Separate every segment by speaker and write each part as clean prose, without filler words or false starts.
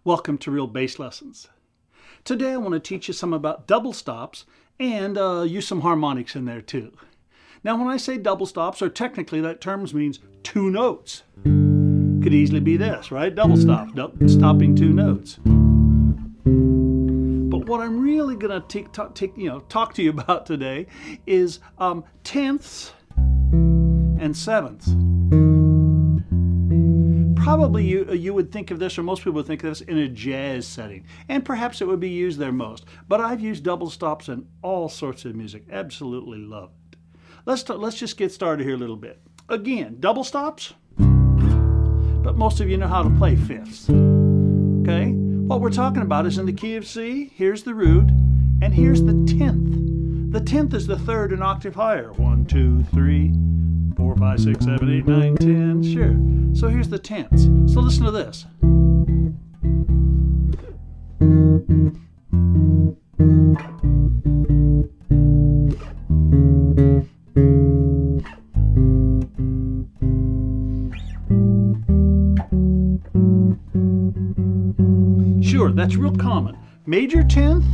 Speaker 1: Welcome to Real Bass Lessons. Today I want to teach you some about double stops and use some harmonics in there too. Now when I say double stops, or technically that term means two notes. Could easily be this, right? Double stop, stopping two notes. But what I'm really going to talk to you about today is tenths and sevenths. Probably you would think of this, or most people would think of this in a jazz setting, and perhaps it would be used there most. But I've used double stops in all sorts of music. Absolutely love it. Let's just get started here a little bit. Again, double stops, but most of you know how to play fifths. Okay? What we're talking about is in the key of C, here's the root, and here's the tenth. The tenth is the third an octave higher. 1, 2, 3, 4, 5, 6, 7, 8, 9, 10. Sure. So here's the tenths. So listen to this. Sure, that's real common. Major tenth,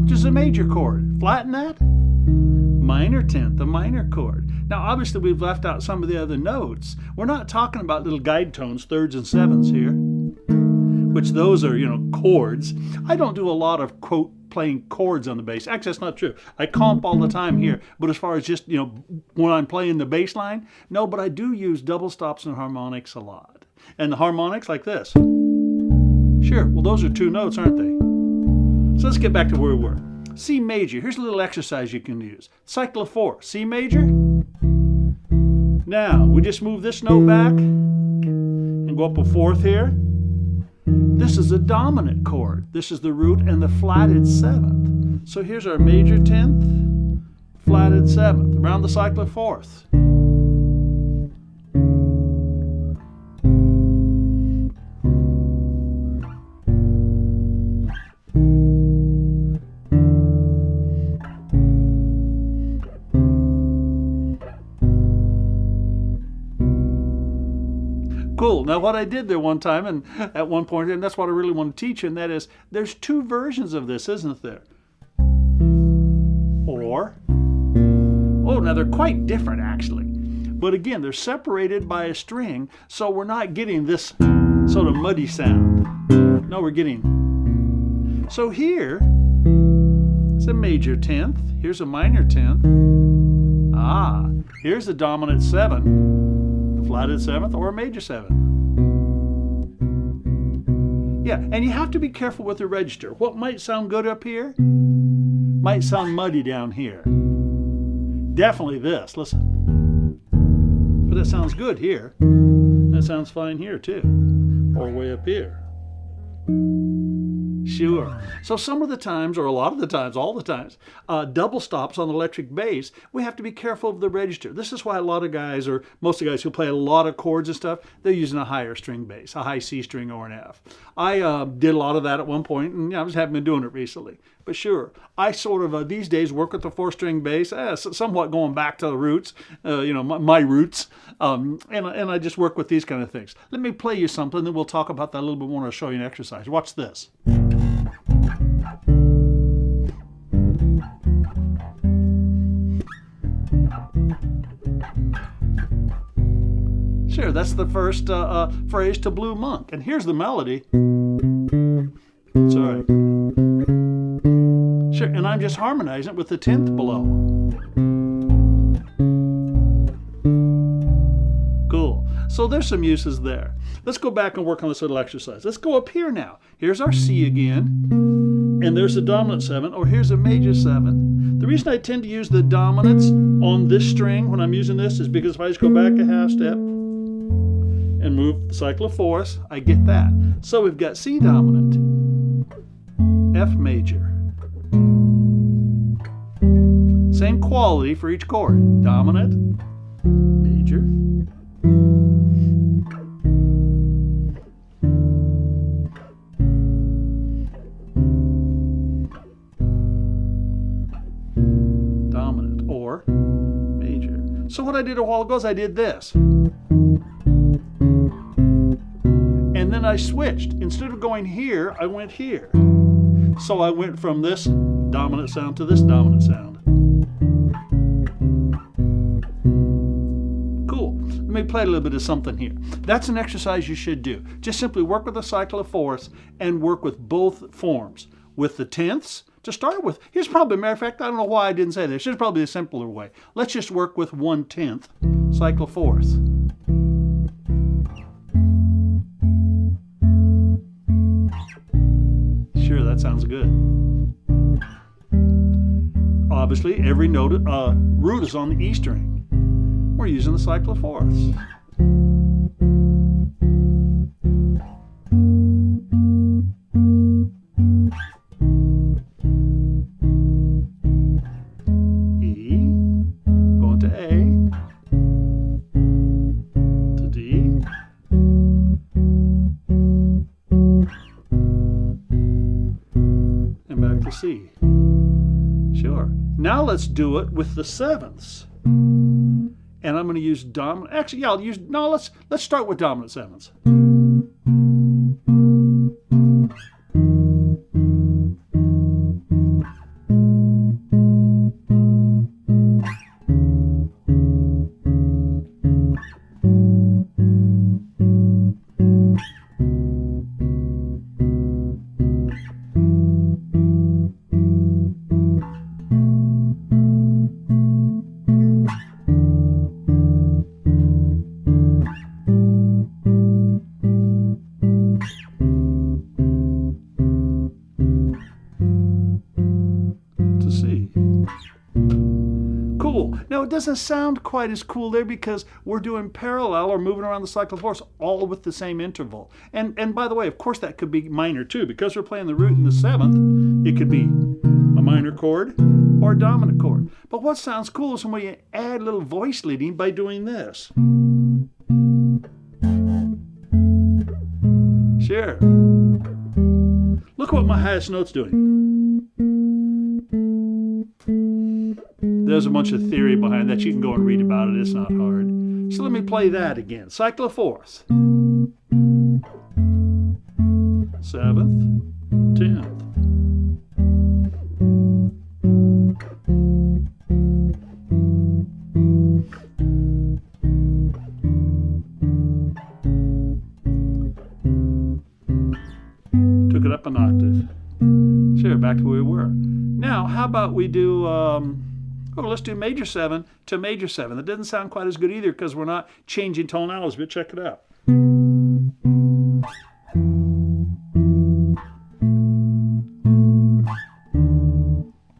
Speaker 1: which is a major chord. Flatten that. Minor tenth, a minor chord. Now, obviously, we've left out some of the other notes. We're not talking about little guide tones, thirds and sevenths here, which those are, chords. I don't do a lot of, quote, playing chords on the bass. Actually, that's not true. I comp all the time here, but as far as just, when I'm playing the bass line, no, but I do use double stops and harmonics a lot. And the harmonics like this. Sure, well, those are two notes, aren't they? So let's get back to where we were. C major. Here's a little exercise you can use. Cycle of 4. C major. Now, we just move this note back and go up a fourth here. This is a dominant chord. This is the root and the flatted seventh. So here's our major 10th, flatted 7th, around the cycle of 4th. Cool. Now what I did there one time, and at one point, and that's what I really want to teach you, and that is, there's two versions of this, isn't there? Or, now they're quite different actually. But again, they're separated by a string, so we're not getting this sort of muddy sound. No, we're getting. So here, it's a major 10th. Here's a minor 10th. Here's the dominant 7. Flatted 7th or a major 7. Yeah, and you have to be careful with the register. What might sound good up here might sound muddy down here. Definitely this, listen. But it sounds good here. That sounds fine here too. Or way up here. Sure. So some of the times, or a lot of the times, all the times, double stops on the electric bass, we have to be careful of the register. This is why a lot of guys, or most of the guys who play a lot of chords and stuff, they're using a higher string bass, a high C string or an F. I did a lot of that at one point, and I just haven't been doing it recently. But sure, I sort of, these days, work with the 4-string bass, somewhat going back to the roots, my roots, and I just work with these kind of things. Let me play you something, then we'll talk about that a little bit more, and I'll show you an exercise. Watch this. Sure, that's the first phrase to Blue Monk. And here's the melody. Sorry. Sure, and I'm just harmonizing it with the 10th below. Cool. So there's some uses there. Let's go back and work on this little exercise. Let's go up here now. Here's our C again. And there's a dominant 7, or here's a major 7. The reason I tend to use the dominants on this string when I'm using this is because if I just go back a half step and move the cycle of 4ths, I get that. So we've got C dominant, F major. Same quality for each chord. Dominant, major, dominant, or major. So what I did a while ago is I did this. then I switched. Instead of going here, I went here. So I went from this dominant sound to this dominant sound. Cool. Let me play a little bit of something here. That's an exercise you should do. Just simply work with a cycle of fourths and work with both forms. With the tenths, to start with, here's probably, matter of fact, I don't know why I didn't say this. Here's probably a simpler way. Let's just work with 1/10 cycle of fourths. Sure, that sounds good. Obviously, every note root is on the E string. We're using the cycle of fourths. C. Sure. Now let's do it with the sevenths. And I'm going to use dominant. Actually, yeah, I'll use. No, let's start with dominant sevenths. Now, it doesn't sound quite as cool there because we're doing parallel or moving around the cycle of fourths all with the same interval. And by the way, of course, that could be minor too. Because we're playing the root in the seventh, it could be a minor chord or a dominant chord. But what sounds cool is when you add a little voice leading by doing this. Sure. Look what my highest note's doing. There's a bunch of theory behind that. You can go and read about it. It's not hard. So let me play that again. Cycle of fourths. Seventh, 10th. Took it up an octave. Sure, back to where we were. Now, how about we do... let's do major 7 to major 7. That doesn't sound quite as good either because we're not changing tonalities, but check it out.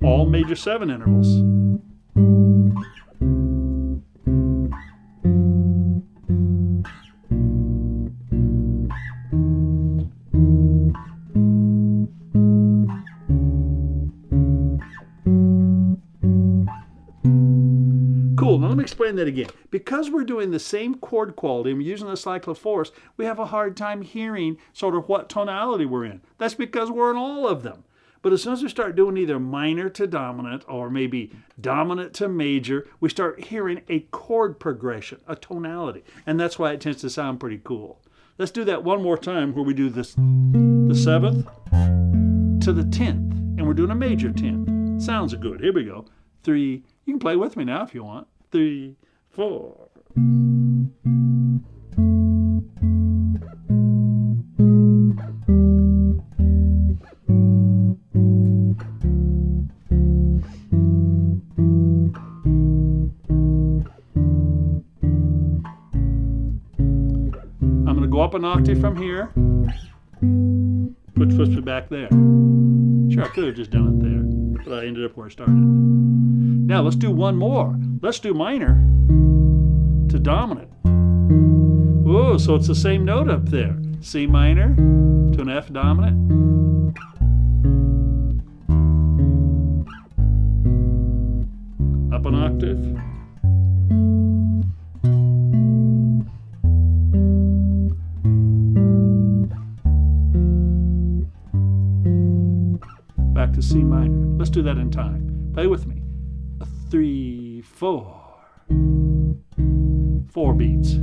Speaker 1: All major 7 intervals. Cool. Now let me explain that again. Because we're doing the same chord quality and we're using the cycle of fourths, we have a hard time hearing sort of what tonality we're in. That's because we're in all of them. But as soon as we start doing either minor to dominant or maybe dominant to major, we start hearing a chord progression, a tonality. And that's why it tends to sound pretty cool. Let's do that one more time where we do this, the 7th to the 10th. And we're doing a major 10th. Sounds good. Here we go. 3. You can play with me now if you want. 3, 4. I'm going to go up an octave from here. Puts me back there. Sure, I could have just done it there, but I ended up where I started. Now let's do one more. Let's do minor to dominant. Whoa, so it's the same note up there. C minor to an F dominant. Up an octave. Back to C minor. Let's do that in time. Play with me. 3, 4. 4 beats.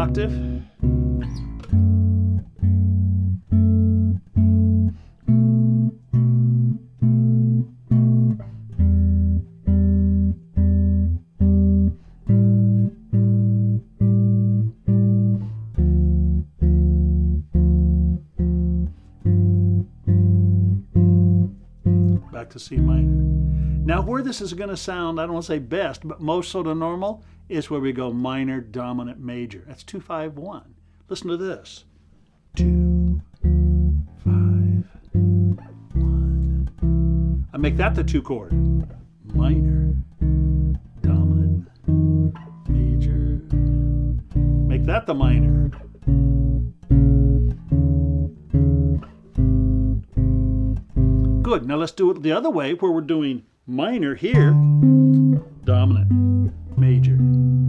Speaker 1: octave. Back to C minor. Now where this is going to sound, I don't want to say best, but most sort of normal, is where we go minor, dominant, major. That's 2-5-1. Listen to this. 2, 5, 1. I make that the 2 chord. Minor, dominant, major. Make that the minor. Good. Now let's do it the other way, where we're doing minor here, dominant, major.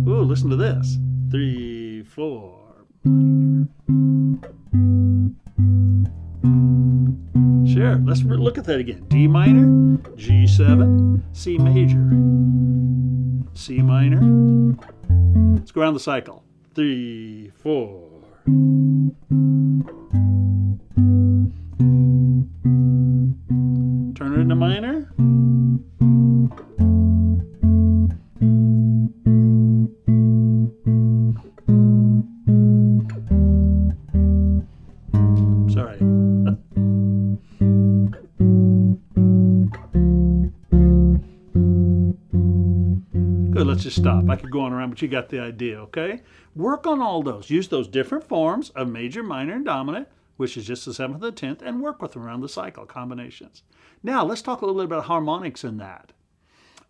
Speaker 1: Ooh, listen to this. 3, 4, minor. Sure, let's look at that again. D minor, G7, C major, C minor. Let's go around the cycle. 3, 4. Turn it into minor. Sorry. Good, let's just stop. I could go on around, but you got the idea, okay? Work on all those. Use those different forms of major, minor, and dominant, which is just the 7th and the 10th, and work with them around the cycle combinations. Now, let's talk a little bit about harmonics in that.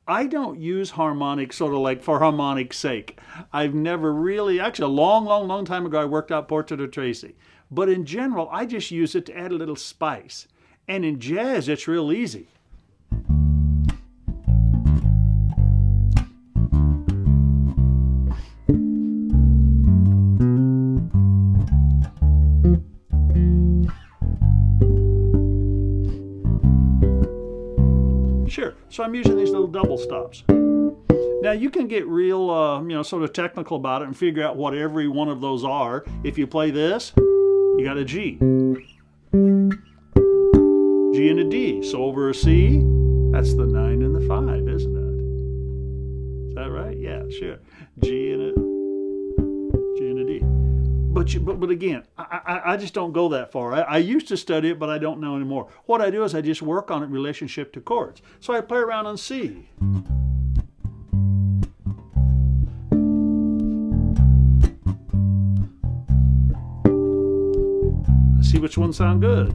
Speaker 1: I don't use harmonics sort of like for harmonics' sake. I've never really, actually a long time ago, I worked out Portrait of Tracy. But in general, I just use it to add a little spice. And in jazz, it's real easy. Sure, so I'm using these little double stops. Now you can get real, sort of technical about it and figure out what every one of those are. If you play this, you got a G. G and a D. So over a C, that's the 9 and the 5, isn't it? Is that right? Yeah, sure. G and a D. But again, I just don't go that far. I used to study it, but I don't know anymore. What I do is I just work on it in relationship to chords. So I play around on C. See which ones sound good.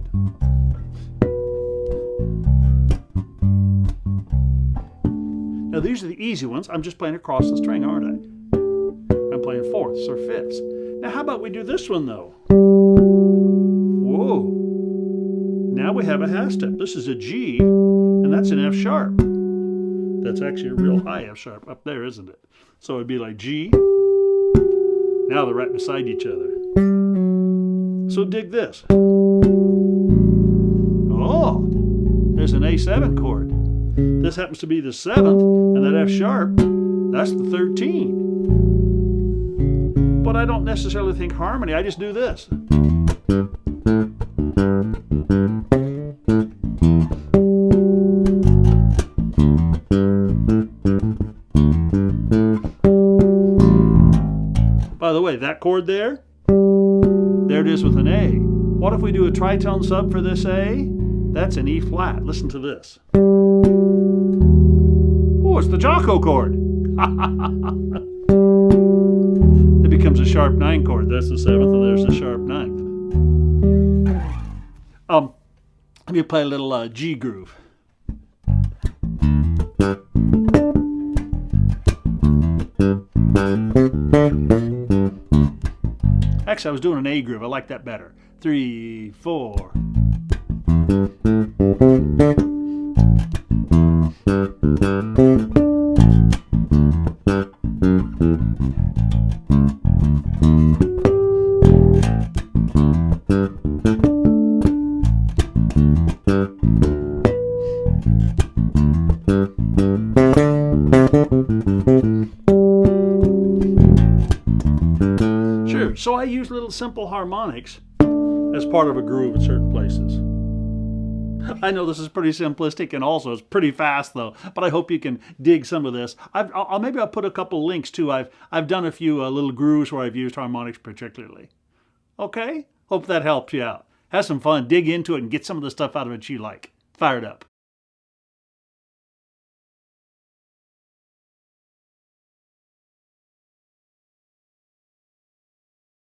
Speaker 1: Now these are the easy ones. I'm just playing across the string, aren't I? I'm playing fourths or fifths. Now how about we do this one though? Whoa. Now we have a half step. This is a G, and that's an F sharp. That's actually a real high F sharp up there, isn't it? So it'd be like G. Now they're right beside each other. So dig this. Oh, there's an A7 chord. This happens to be the 7th, and that F sharp, that's the 13. But I don't necessarily think harmony, I just do this. By the way, that chord there it is with an A. What if we do a tritone sub for this A? That's an E flat. Listen to this. Oh, it's the Jocko chord. It becomes a sharp 9 chord. That's the 7th, and there's the sharp 9th. Let me play a little G groove. Actually, I was doing an A groove. I like that better. 3, 4. Sure. church. So I use little simple harmonics as part of a groove in certain places. I know this is pretty simplistic and also it's pretty fast though, but I hope you can dig some of this. Maybe I'll put a couple links too. I've done a few little grooves where I've used harmonics particularly. Okay? Hope that helps you out. Have some fun, dig into it, and get some of the stuff out of it you like. Fired up.